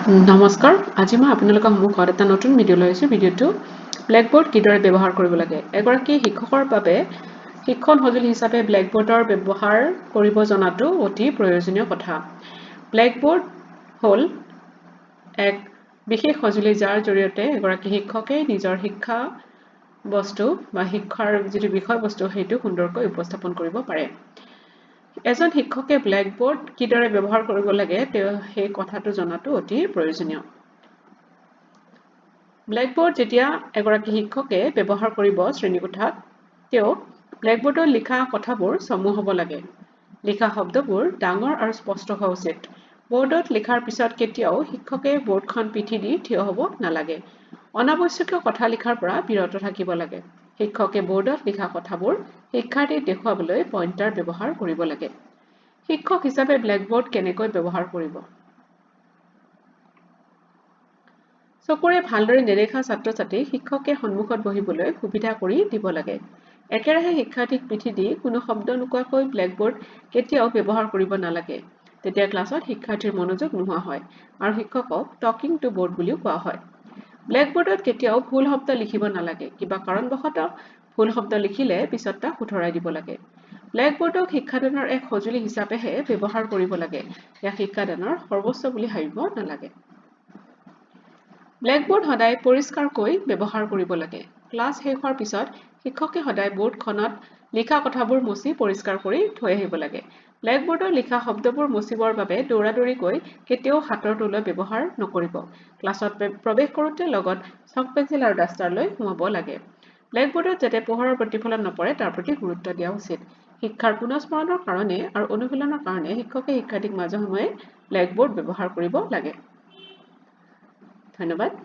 নমস্কাৰ আজি মই আপোনালোকৰ সন্মুখত এটা নতুন ভিডিঅ' লৈ আহিছোঁ ভিডিঅ'টো ব্লেকবোৰ্ড কিদৰে ব্যৱহাৰ কৰিব লাগে এগৰাকী শিক্ষকৰ বাবে শিক্ষণ সঁজুলি হিচাপে ব্লেকবোৰ্ডৰ ব্যৱহাৰ কৰিব জনাটো অতি প্ৰয়োজনীয় কথা ব্লেকবোৰ্ড হ'ল এক বিশেষ সঁজুলি যাৰ জৰিয়তে এগৰাকী শিক্ষকে নিজৰ শিক্ষা বস্তু বা শিক্ষাৰ যিটো বিষয়বস্তু সেইটো সুন্দৰকৈ উপস্থাপন কৰিব পাৰে এজন শিক্ষকে ব্লেকবোৰ্ড কিদৰে ব্যৱহাৰ কৰিব লাগে তেওঁ সেই কথাটো জনাটো অতি প্ৰয়োজনীয় ব্লেকবোৰ্ড যেতিয়া এগৰাকী শিক্ষকে ব্যৱহাৰ কৰিব শ্ৰেণীকোঠাত তেওঁ ব্লেকবোৰ্ডত লিখা কথাবোৰ চমু হ'ব লাগে লিখা শব্দবোৰ ডাঙৰ আৰু স্পষ্ট হোৱা উচিত বৰ্ডত লিখাৰ পিছত কেতিয়াও শিক্ষকে বৰ্ডখন পিঠি দি থিয় হ'ব নালাগে অনাৱশ্যকীয় কথা লিখাৰ পৰা বিৰত থাকিব লাগে শিক্ষকে বৰ্ডত লিখা কথাবোৰ শিক্ষাৰ্থীক দেখুৱাবলৈ পইণ্টাৰ ব্যৱহাৰ কৰিব লাগে শিক্ষক হিচাপে ব্লেকবোৰ্ড কেনেকৈ ব্যৱহাৰ কৰিব চকুৰে ভালদৰে নেদেখা ছাত্ৰ-ছাত্ৰীক শিক্ষকে সন্মুখত বহিবলৈ সুবিধা কৰি দিব লাগে একেৰাহে শিক্ষাৰ্থীক পিঠি দি কোনো শব্দ নোকোৱাকৈ ব্লেকবোৰ্ড কেতিয়াও ব্যৱহাৰ কৰিব নালাগে তেতিয়া ক্লাছত শিক্ষাৰ্থীৰ মনোযোগ নোহোৱা হয় আৰু শিক্ষকক টকিং টু বৰ্ড বুলিও কোৱা হয় ব্লেকবোৰ্ডত কেতিয়াও ভুল শব্দ লিখিব নালাগে কিবা কাৰণবশতঃ ভুল শব্দ লিখিলে পিছত তাক শুধৰাই দিব লাগে ব্লেকবোৰ্ডক শিক্ষাদানৰ এক সঁজুলি হিচাপেহে ব্যৱহাৰ কৰিব লাগে ইয়াক শিক্ষাদানৰ সৰ্বোচ্চ বুলি ভাবিব নালাগে ব্লেকবোৰ্ড সদায় পৰিষ্কাৰকৈ ব্যৱহাৰ কৰিব লাগে ক্লাছ শেষ হোৱাৰ পিছত শিক্ষকে সদায় বৰ্ডখনত লিখা কথাবোৰ মুছি পৰিষ্কাৰ কৰি থৈ আহিব লাগে ব্লেকবোৰ্ডৰ লিখা শব্দবোৰ মুছিবৰ বাবে দৌৰাদৌৰিকৈ কেতিয়াও হাতৰ তলুৱা ব্যৱহাৰ নকৰিব ক্লাছত প্ৰৱেশ কৰোঁতে লগত চক পেঞ্চিল আৰু ডাষ্টাৰ লৈ সোমাব লাগে ব্লেকবোৰ্ডত যাতে পোহৰৰ প্ৰতিফলন নপৰে তাৰ প্ৰতি গুৰুত্ব দিয়া উচিত শিক্ষাৰ পুনঃস্মৰণৰ কাৰণে আৰু অনুশীলনৰ কাৰণে শিক্ষকে শিক্ষাৰ্থীক মাজে সময়ে ব্লেকবোৰ্ড ব্যৱহাৰ কৰিব লাগে ধন্যবাদ